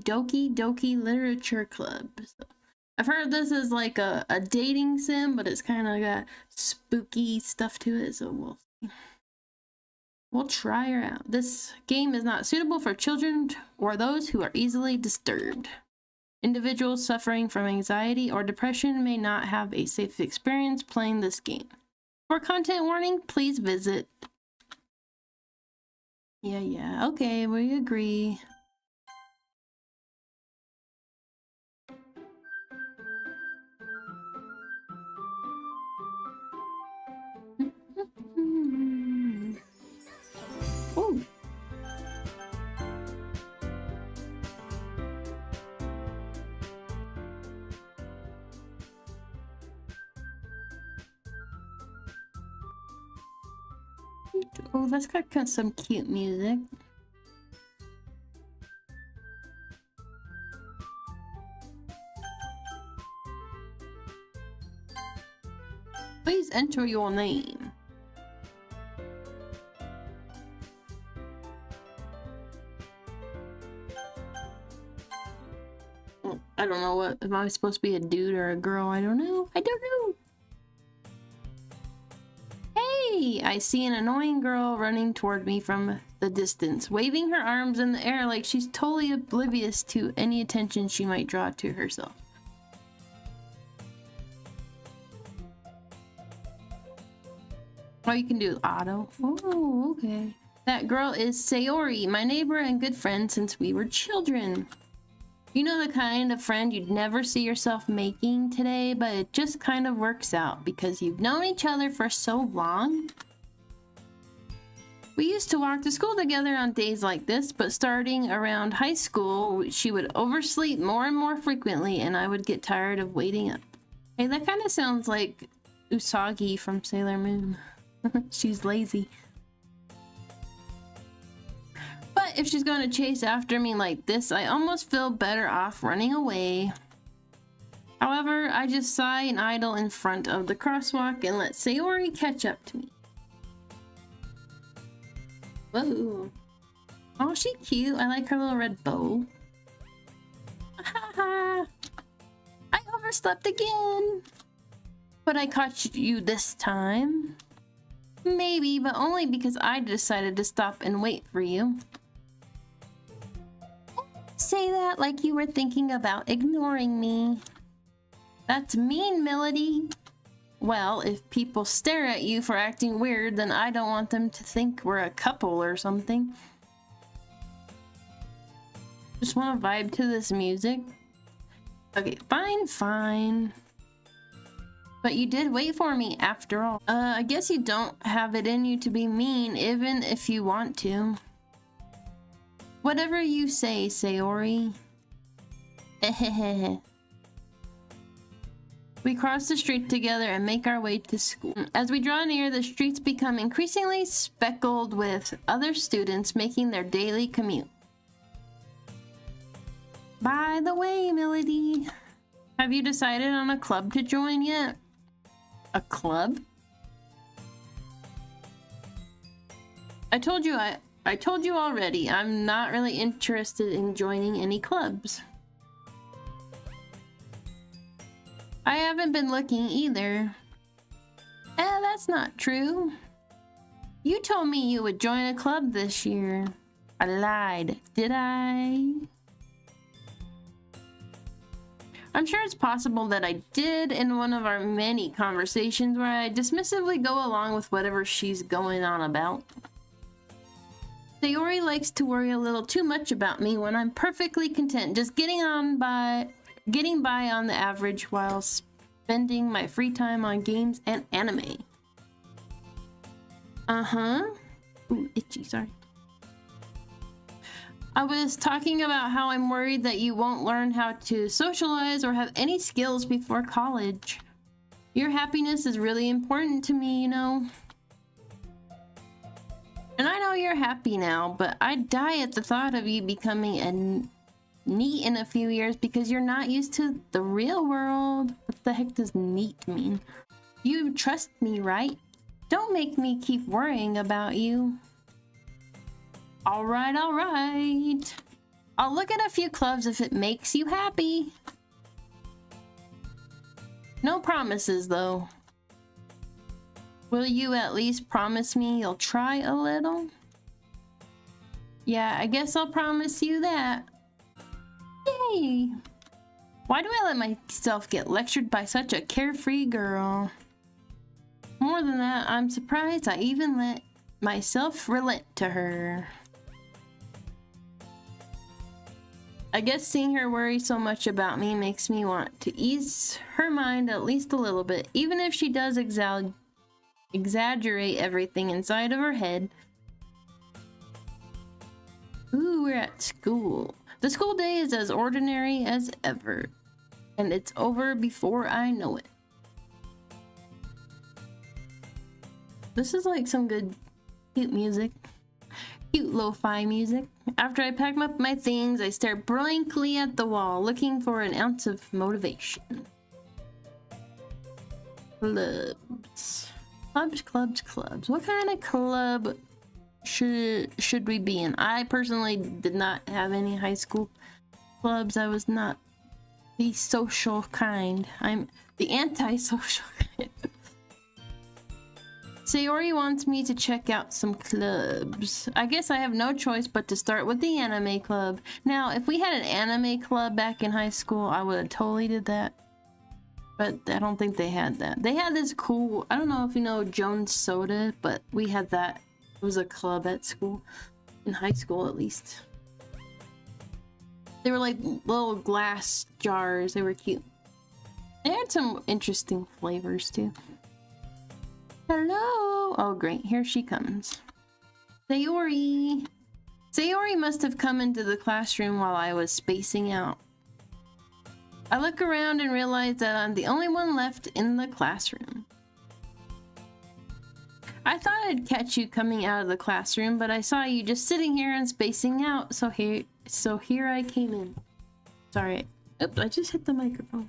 Doki Doki Literature Club. So, I've heard this is like a dating sim, but it's kind of got spooky stuff to it, so we'll try her out. This game is not suitable for children or those who are easily disturbed. Individuals suffering from anxiety or depression may not have a safe experience playing this game. For content warning, please visit. Yeah, okay, we agree. Oh. Oh, that's got some cute music. Please enter your name. I don't know what, am I supposed to be a dude or a girl? I don't know. Hey, I see an annoying girl running toward me from the distance, waving her arms in the air like she's totally oblivious to any attention she might draw to herself. Oh, you can do auto. Oh, okay. That girl is Sayori, my neighbor and good friend since we were children. You know, the kind of friend you'd never see yourself making today, but it just kind of works out because you've known each other for so long. We used to walk to school together on days like this, but starting around high school, she would oversleep more and more frequently, and I would get tired of waiting up. Hey, that kind of sounds like Usagi from Sailor Moon. She's lazy. But if she's going to chase after me like this, I almost feel better off running away. However, I just sigh and idle in front of the crosswalk and let Sayori catch up to me. Whoa. Oh, she's cute. I like her little red bow. Haha. I overslept again. But I caught you this time. Maybe, but only because I decided to stop and wait for you. Say that like you were thinking about ignoring me. That's mean, Melody. Well, if people stare at you for acting weird, then I don't want them to think we're a couple or something. Just want to vibe to this music. Okay, fine. But you did wait for me after all. I guess you don't have it in you to be mean, even if you want to. Whatever you say, Sayori. We cross the street together and make our way to school. As we draw near, the streets become increasingly speckled with other students making their daily commute. By the way, Melody, have you decided on a club to join yet? A club? I told you already, I'm not really interested in joining any clubs. I haven't been looking either. That's not true. You told me you would join a club this year. I lied, did I? I'm sure it's possible that I did in one of our many conversations where I dismissively go along with whatever she's going on about. Sayori likes to worry a little too much about me when I'm perfectly content just getting by on the average while spending my free time on games and anime. Ooh, itchy, sorry. I was talking about how I'm worried that you won't learn how to socialize or have any skills before college. Your happiness is really important to me, you know. And I know you're happy now, but I'd die at the thought of you becoming a NEET in a few years because you're not used to the real world. What the heck does NEET mean? You trust me, right? Don't make me keep worrying about you. All right. I'll look at a few clubs if it makes you happy. No promises, though. Will you at least promise me you'll try a little? Yeah, I guess I'll promise you that. Yay! Why do I let myself get lectured by such a carefree girl? More than that, I'm surprised I even let myself relent to her. I guess seeing her worry so much about me makes me want to ease her mind at least a little bit, even if she does exaggerate everything inside of her head. Ooh, we're at school. The school day is as ordinary as ever, and it's over before I know it. This is like some good, cute music. Cute lo-fi music. After I pack up my things, I stare blankly at the wall, looking for an ounce of motivation. Clubs. Clubs. What kind of club should we be in? I personally did not have any high school clubs. I was not the social kind. I'm the anti-social kind. Sayori wants me to check out some clubs. I guess I have no choice but to start with the anime club. Now, if we had an anime club back in high school, I would have totally did that. But I don't think they had that. They had this cool, I don't know if you know Jones Soda, but we had that. It was a club at school. In high school, at least. They were like little glass jars. They were cute. They had some interesting flavors, too. Hello! Oh, great. Here she comes. Sayori! Sayori must have come into the classroom while I was spacing out. I look around and realize that I'm the only one left in the classroom. I thought I'd catch you coming out of the classroom, but I saw you just sitting here and spacing out, so here I came in. Sorry. Oops, I just hit the microphone.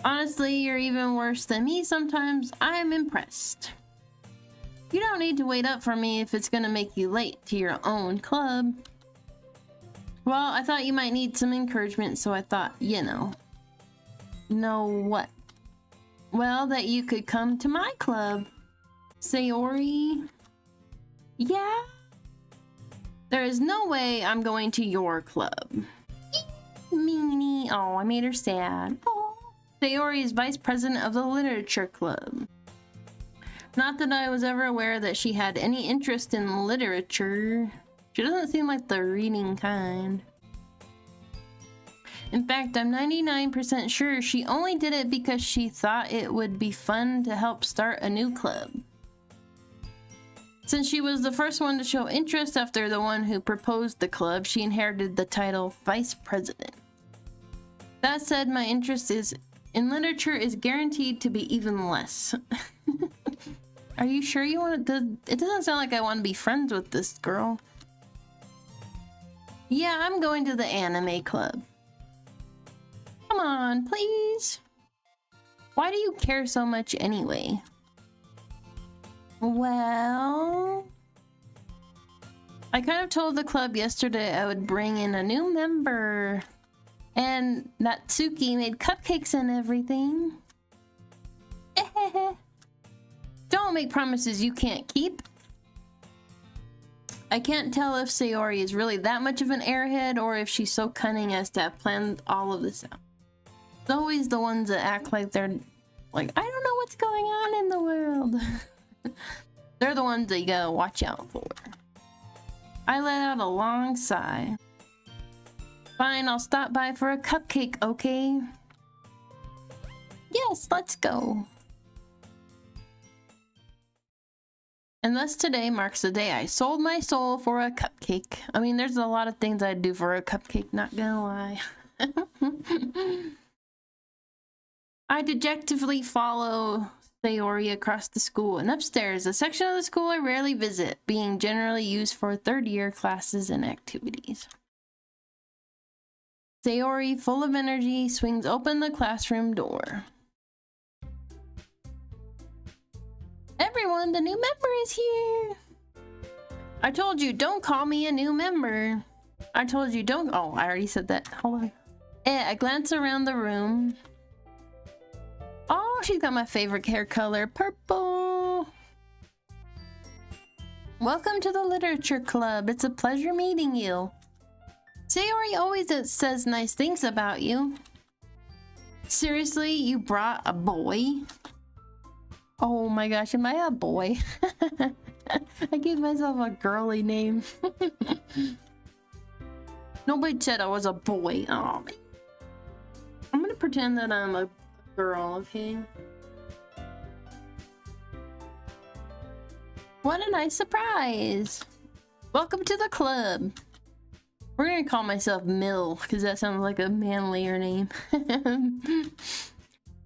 Honestly, you're even worse than me sometimes. I'm impressed. You don't need to wait up for me if it's gonna make you late to your own club. Well, I thought you might need some encouragement, so I thought, you know. Know what? Well, that you could come to my club. Sayori? Yeah? There is no way I'm going to your club. Meanie. Oh, I made her sad. Oh. Sayori is vice president of the literature club. Not that I was ever aware that she had any interest in literature. She doesn't seem like the reading kind. In fact, I'm 99% sure she only did it because she thought it would be fun to help start a new club. Since she was the first one to show interest after the one who proposed the club, she inherited the title Vice President. That said, my interest in literature is guaranteed to be even less. Are you sure you want to? It doesn't sound like I want to be friends with this girl. Yeah, I'm going to the anime club. Come on, please. Why do you care so much anyway? Well, I kind of told the club yesterday I would bring in a new member. And Natsuki made cupcakes and everything. Don't make promises you can't keep. I can't tell if Sayori is really that much of an airhead or if she's so cunning as to have planned all of this out. It's always the ones that act like they're like, I don't know what's going on in the world. They're the ones that you gotta watch out for. I let out a long sigh. Fine, I'll stop by for a cupcake, okay? Yes, let's go. And thus today marks the day I sold my soul for a cupcake. I mean, there's a lot of things I'd do for a cupcake, not gonna lie. I dejectedly follow Sayori across the school and upstairs, a section of the school I rarely visit, being generally used for third-year classes and activities. Sayori, full of energy, swings open the classroom door. Everyone, the new member is here! I told you, don't call me a new member. I told you, don't. Oh, I already said that. Hold on. I glance around the room. Oh, she's got my favorite hair color, purple. Welcome to the Literature Club. It's a pleasure meeting you. Sayori always says nice things about you. Seriously, you brought a boy? Oh my gosh, am I a boy? I gave myself a girly name. Nobody said I was a boy. Oh man. I'm gonna pretend that I'm a girl, okay? What a nice surprise! Welcome to the club. We're gonna call myself Mill, because that sounds like a manlier name.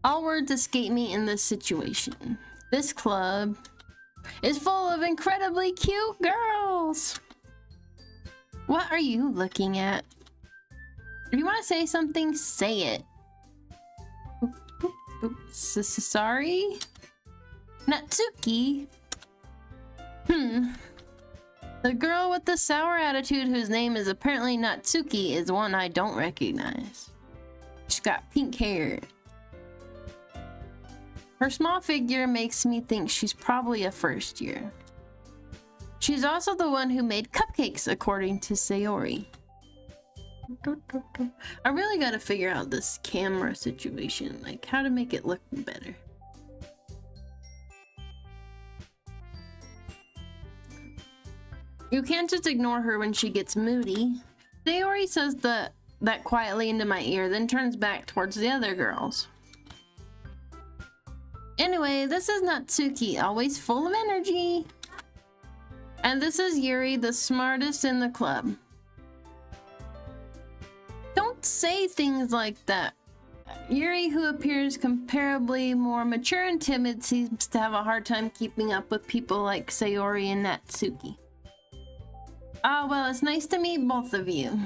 All words escape me in this situation. This club is full of incredibly cute girls! What are you looking at? If you want to say something, say it. Sorry? Natsuki? The girl with the sour attitude whose name is apparently Natsuki is one I don't recognize. She's got pink hair. Her small figure makes me think she's probably a first year. She's also the one who made cupcakes, according to Sayori. I really gotta figure out this camera situation, like how to make it look better. You can't just ignore her when she gets moody. Sayori says that quietly into my ear, then turns back towards the other girls. Anyway, this is Natsuki, always full of energy. And this is Yuri, the smartest in the club. Don't say things like that. Yuri, who appears comparably more mature and timid, seems to have a hard time keeping up with people like Sayori and Natsuki. Ah, well, it's nice to meet both of you.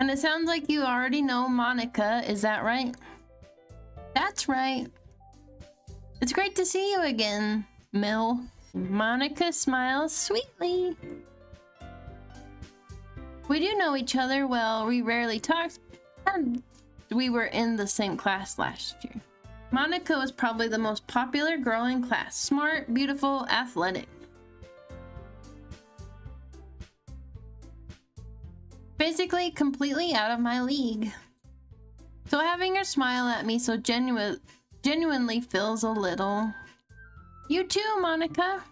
And it sounds like you already know Monica, is that right? That's right. It's great to see you again, Mill. Monica smiles sweetly. We do know each other well. We rarely talk, and we were in the same class last year. Monica was probably the most popular girl in class. Smart, beautiful, athletic. Basically, completely out of my league. So having her smile at me so genuinely feels a little... You too, Monica.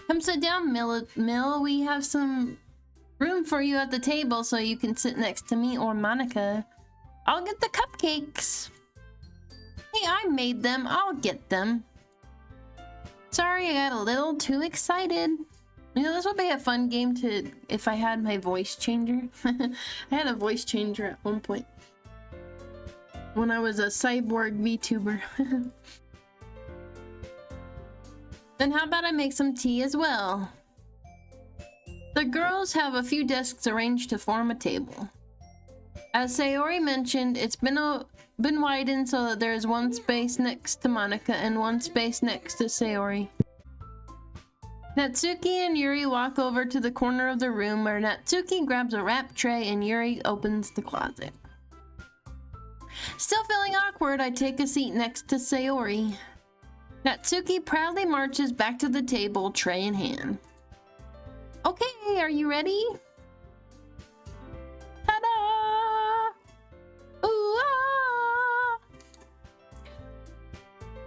Come sit down, Mill. We have some room for you at the table so you can sit next to me or Monica. I'll get the cupcakes. Hey, I made them. I'll get them. Sorry, I got a little too excited. You know, this would be a fun game to... if I had my voice changer. I had a voice changer at one point. When I was a cyborg VTuber. Then how about I make some tea as well? The girls have a few desks arranged to form a table. As Sayori mentioned, it's been widened so that there is one space next to Monica and one space next to Sayori. Natsuki and Yuri walk over to the corner of the room where Natsuki grabs a wrap tray and Yuri opens the closet. Still feeling awkward, I take a seat next to Sayori. Natsuki proudly marches back to the table, tray in hand. Okay, are you ready? Ta-da! Ooh, ah!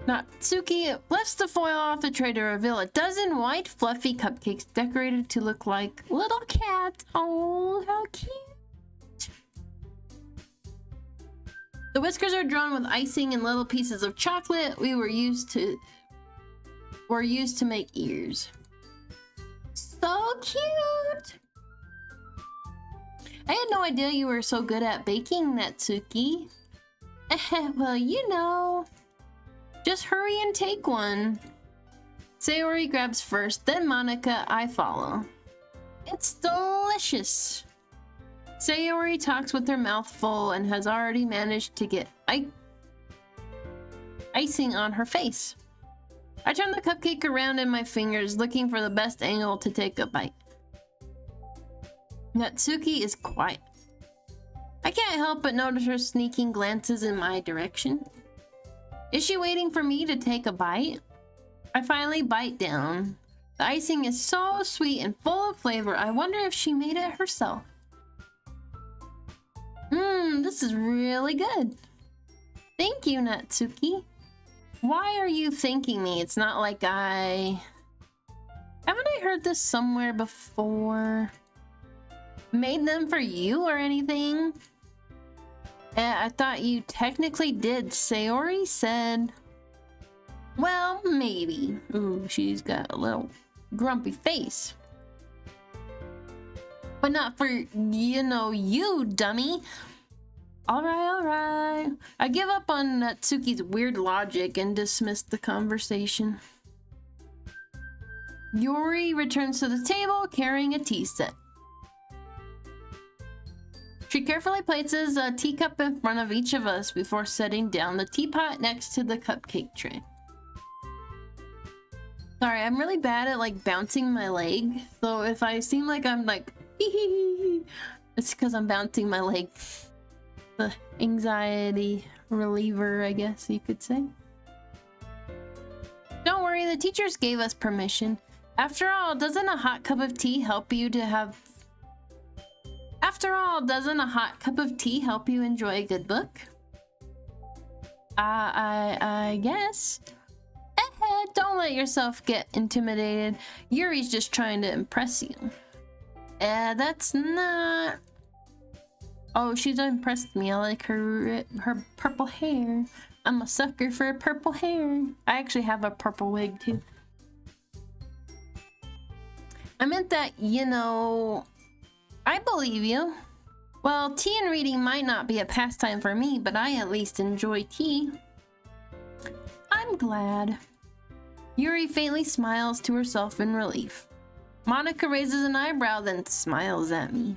Natsuki lifts the foil off the tray to reveal a dozen white, fluffy cupcakes decorated to look like little cats. Oh, how cute! The whiskers are drawn with icing and little pieces of chocolate were used to make ears. So cute! I had no idea you were so good at baking, Natsuki. Well, you know. Just hurry and take one. Sayori grabs first, then Monica, I follow. It's delicious. Sayori talks with her mouth full and has already managed to get icing on her face. I turn the cupcake around in my fingers, looking for the best angle to take a bite. Natsuki is quiet. I can't help but notice her sneaking glances in my direction. Is she waiting for me to take a bite? I finally bite down. The icing is so sweet and full of flavor, I wonder if she made it herself. This is really good. Thank you, Natsuki. Why are you thanking me? It's not like haven't I heard this somewhere before? Made them for you or anything? I thought you technically did. Sayori said... Well, maybe. Ooh, she's got a little grumpy face. But not for, you dummy. Alright. I give up on Natsuki's weird logic and dismiss the conversation. Yuri returns to the table carrying a tea set. She carefully places a teacup in front of each of us before setting down the teapot next to the cupcake tray. Sorry, I'm really bad at like bouncing my leg, so if I seem like I'm like it's because I'm bouncing my leg. The anxiety reliever, I guess you could say. Don't worry, the teachers gave us permission. After all, doesn't a hot cup of tea help you enjoy a good book? I guess. Don't let yourself get intimidated. Yuri's just trying to impress you. That's not... Oh, she's impressed me. I like her purple hair. I'm a sucker for purple hair. I actually have a purple wig too. I meant that, I believe you. Well, tea and reading might not be a pastime for me, but I at least enjoy tea. I'm glad. Yuri faintly smiles to herself in relief. Monica raises an eyebrow, then smiles at me.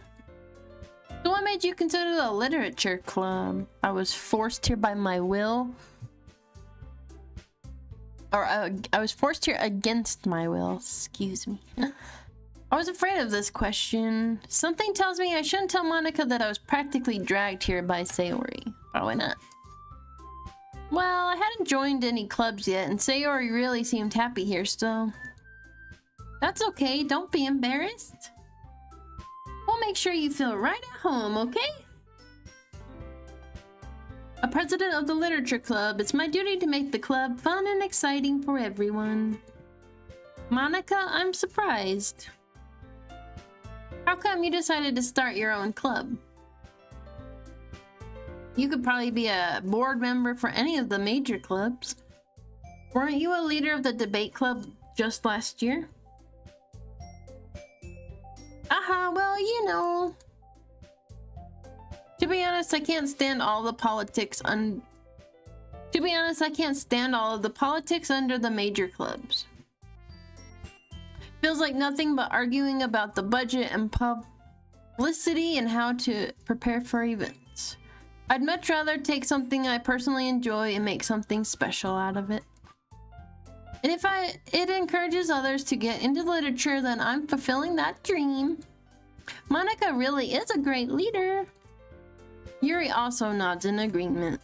So what made you consider the literature club? I was forced here by my will. Or I was forced here against my will. Excuse me. I was afraid of this question. Something tells me I shouldn't tell Monica that I was practically dragged here by Sayori. Probably not. Well, I hadn't joined any clubs yet, and Sayori really seemed happy here still. That's okay, don't be embarrassed. We'll make sure you feel right at home, okay? A president of the literature club, it's my duty to make the club fun and exciting for everyone. Monica, I'm surprised. How come you decided to start your own club? You could probably be a board member for any of the major clubs. Weren't you a leader of the debate club just last year? Well, To be honest, I can't stand all the politics under the major clubs. Feels like nothing but arguing about the budget and publicity and how to prepare for events. I'd much rather take something I personally enjoy and make something special out of it. And if it encourages others to get into literature, then I'm fulfilling that dream. Monica really is a great leader. Yuri also nods in agreement.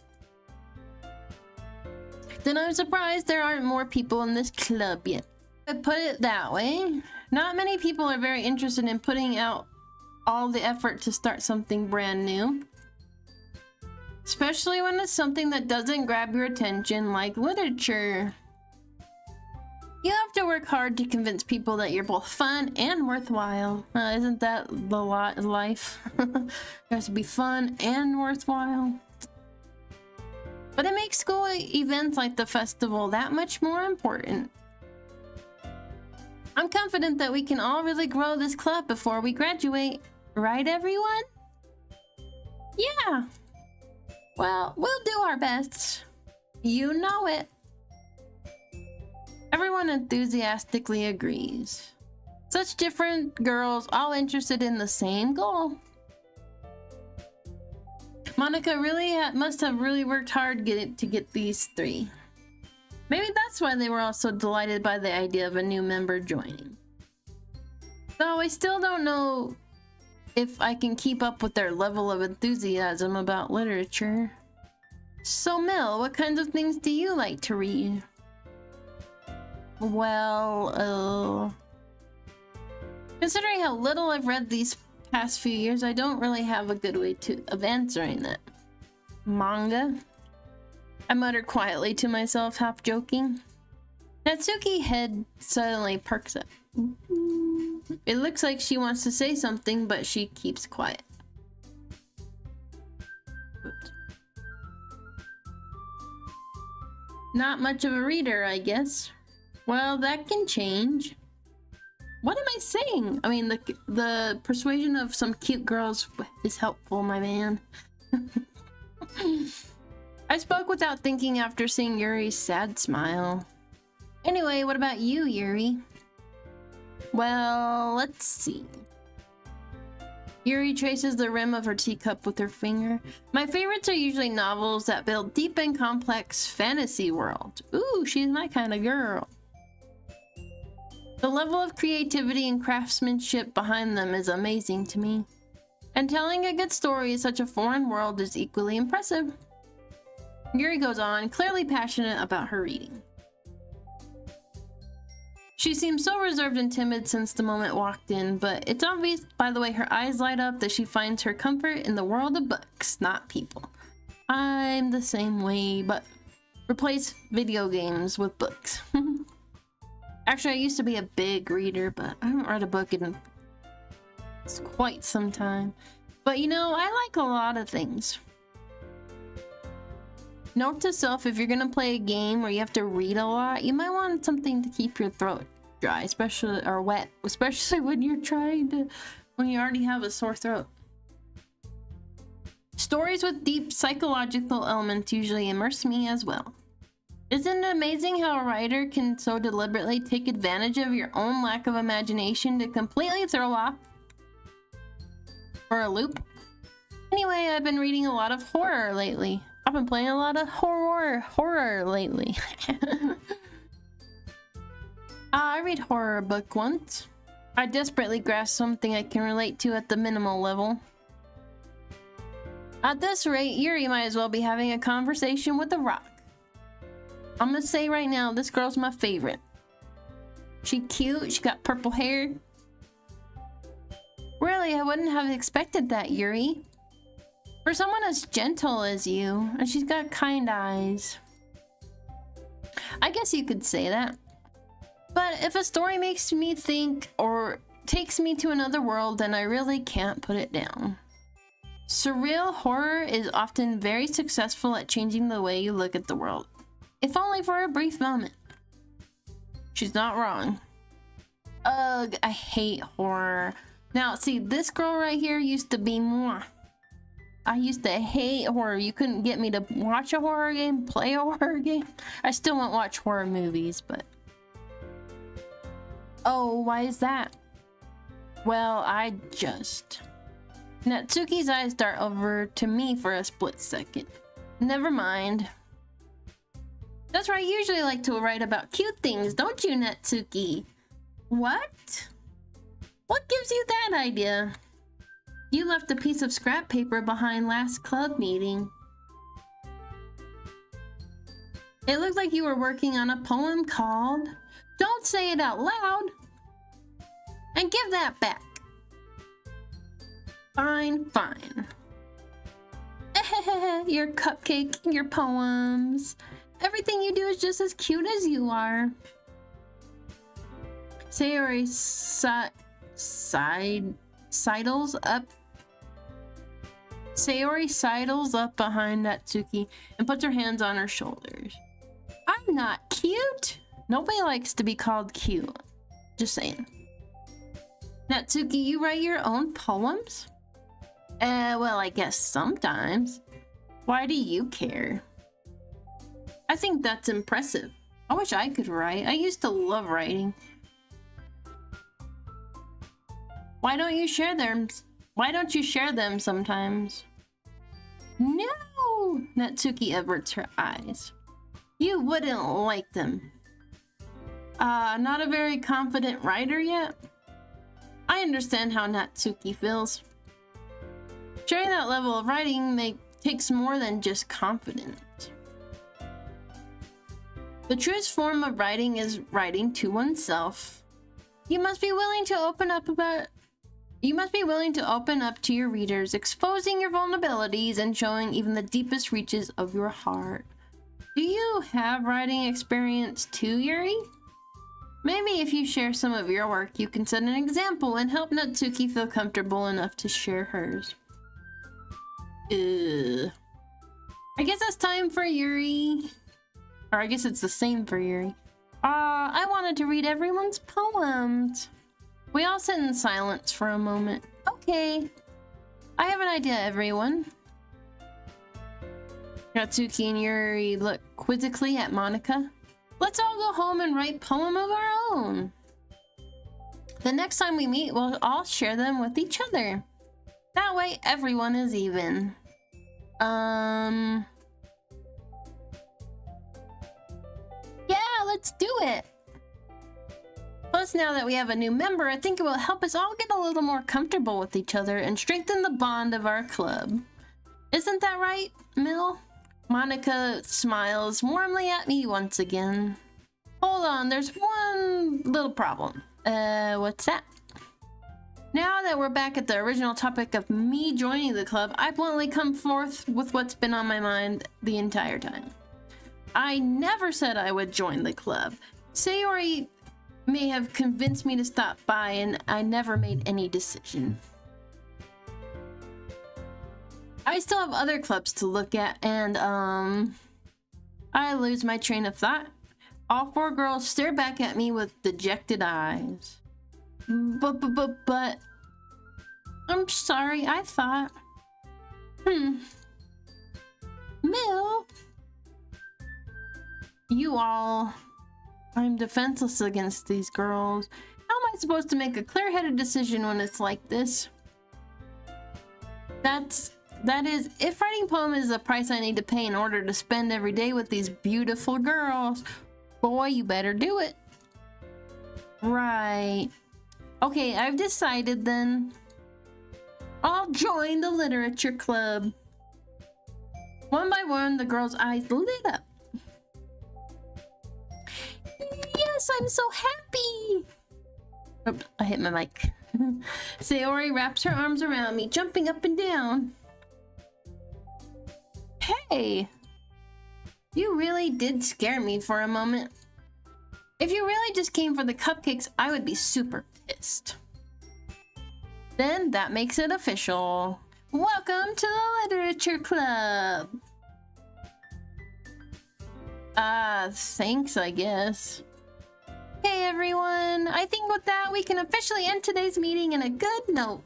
Then I'm surprised there aren't more people in this club yet. I put it that way. Not many people are very interested in putting out all the effort to start something brand new. Especially when it's something that doesn't grab your attention, like literature. You have to work hard to convince people that you're both fun and worthwhile. Isn't that the lot of life? It has to be fun and worthwhile. But it makes school events like the festival that much more important. I'm confident that we can all really grow this club before we graduate. Right, everyone? Yeah. Well, we'll do our best. You know it. Everyone enthusiastically agrees. Such different girls, all interested in the same goal. Monica really must have really worked hard to get these 3. Maybe that's why they were all so delighted by the idea of a new member joining. Though I still don't know if I can keep up with their level of enthusiasm about literature. So Mel, what kinds of things do you like to read? Well, considering how little I've read these past few years, I don't really have a good way of answering that. Manga? I muttered quietly to myself, half joking. Natsuki's head suddenly perks up. It looks like she wants to say something, but she keeps quiet. Oops. Not much of a reader, I guess. Well, that can change. What am I saying? I mean, the persuasion of some cute girls is helpful, my man. I spoke without thinking after seeing Yuri's sad smile. Anyway, what about you, Yuri? Well, let's see. Yuri traces the rim of her teacup with her finger. My favorites are usually novels that build deep and complex fantasy worlds. Ooh, she's my kind of girl. The level of creativity and craftsmanship behind them is amazing to me. And telling a good story in such a foreign world is equally impressive. Yuri goes on, clearly passionate about her reading. She seems so reserved and timid since the moment walked in, but it's obvious by the way her eyes light up that she finds her comfort in the world of books, not people. I'm the same way, but replace video games with books. Actually, I used to be a big reader, but I haven't read a book in quite some time. But you know, I like a lot of things. Note to self, if you're gonna play a game where you have to read a lot, you might want something to keep your throat dry, especially or wet, especially when you already have a sore throat. Stories with deep psychological elements usually immerse me as well. Isn't it amazing how a writer can so deliberately take advantage of your own lack of imagination to completely throw off for a loop? Anyway, I've been reading a lot of horror lately. I've been playing a lot of horror lately. I read horror book once. I desperately grasp something I can relate to at the minimal level. At this rate, Yuri might as well be having a conversation with a rock. I'm gonna say right now, this girl's my favorite. She cute, she got purple hair. Really, I wouldn't have expected that, Yuri. For someone as gentle as you, and she's got kind eyes. I guess you could say that. But if a story makes me think or takes me to another world, then I really can't put it down. Surreal horror is often very successful at changing the way you look at the world, if only for a brief moment. She's not wrong. Ugh, I hate horror. Now, see, this girl right here used to be moi. I used to hate horror. You couldn't get me to watch a horror game, play a horror game. I still won't watch horror movies, but... Oh, why is that? Well, I just... Natsuki's eyes dart over to me for a split second. Never mind. That's right, you usually like to write about cute things, don't you, Natsuki? What? What gives you that idea? You left a piece of scrap paper behind last club meeting. It looked like you were working on a poem called... Don't say it out loud! And give that back. Fine, fine. Your cupcake, your poems. Everything you do is just as cute as you are. Sayori sidles up. Sayori sidles up behind Natsuki and puts her hands on her shoulders. I'm not cute. Nobody likes to be called cute. Just saying. Natsuki, you write your own poems? Well, I guess sometimes. Why do you care? I think that's impressive. I wish I could write. I used to love writing. Why don't you share them? Why don't you share them sometimes? No! Natsuki averts her eyes. You wouldn't like them. Not a very confident writer yet? I understand how Natsuki feels. Sharing that level of writing takes more than just confidence. The truest form of writing is writing to oneself. You must be willing to open up to your readers, exposing your vulnerabilities and showing even the deepest reaches of your heart. Do you have writing experience too, Yuri? Maybe if you share some of your work, you can set an example and help Natsuki feel comfortable enough to share hers. I guess it's time for Yuri. Or I guess it's the same for Yuri. I wanted to read everyone's poems. We all sit in silence for a moment. Okay. I have an idea, everyone. Natsuki and Yuri look quizzically at Monika. Let's all go home and write poem of our own. The next time we meet, we'll all share them with each other. That way, everyone is even. Yeah, let's do it. Plus, now that we have a new member, I think it will help us all get a little more comfortable with each other and strengthen the bond of our club. Isn't that right, Mill? Monika smiles warmly at me once again. Hold on, there's one little problem. What's that? Now that we're back at the original topic of me joining the club, I bluntly come forth with what's been on my mind the entire time. I never said I would join the club. Sayori may have convinced me to stop by, and I never made any decision. I still have other clubs to look at, and I lose my train of thought. All four girls stare back at me with dejected eyes. But I'm sorry, I thought. Mill. You all. I'm defenseless against these girls. How am I supposed to make a clear-headed decision when it's like this? That is, if writing poem is the price I need to pay in order to spend every day with these beautiful girls, boy, you better do it. Right. Okay, I've decided then. I'll join the literature club. One by one, the girls' eyes lit up. Yes, I'm so happy. Oops, I hit my mic. Sayori wraps her arms around me, jumping up and down. Hey, you really did scare me for a moment. If you really just came for the cupcakes, I would be super pissed. Then that makes it official. Welcome to the Literature Club. Thanks, I guess. Hey everyone, I think with that we can officially end today's meeting in a good note.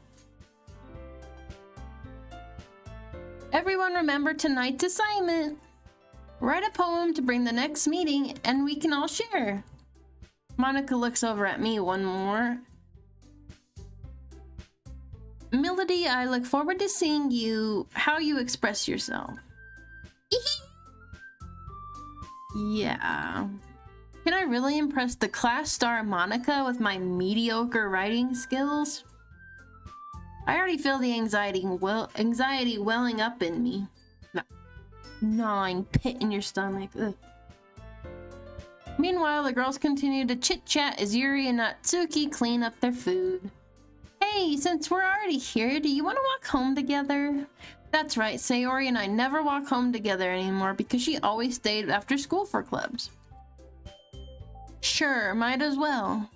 Everyone remember tonight's assignment. Write a poem to bring the next meeting and we can all share. Monika looks over at me one more. Melody, I look forward to seeing how you express yourself. Yeah. Can I really impress the class star Monika with my mediocre writing skills? I already feel the anxiety welling up in me. Gnawing pit in your stomach. Ugh. Meanwhile, the girls continue to chit-chat as Yuri and Natsuki clean up their food. Hey, since we're already here, do you want to walk home together? That's right, Sayori and I never walk home together anymore because she always stayed after school for clubs. Sure, might as well.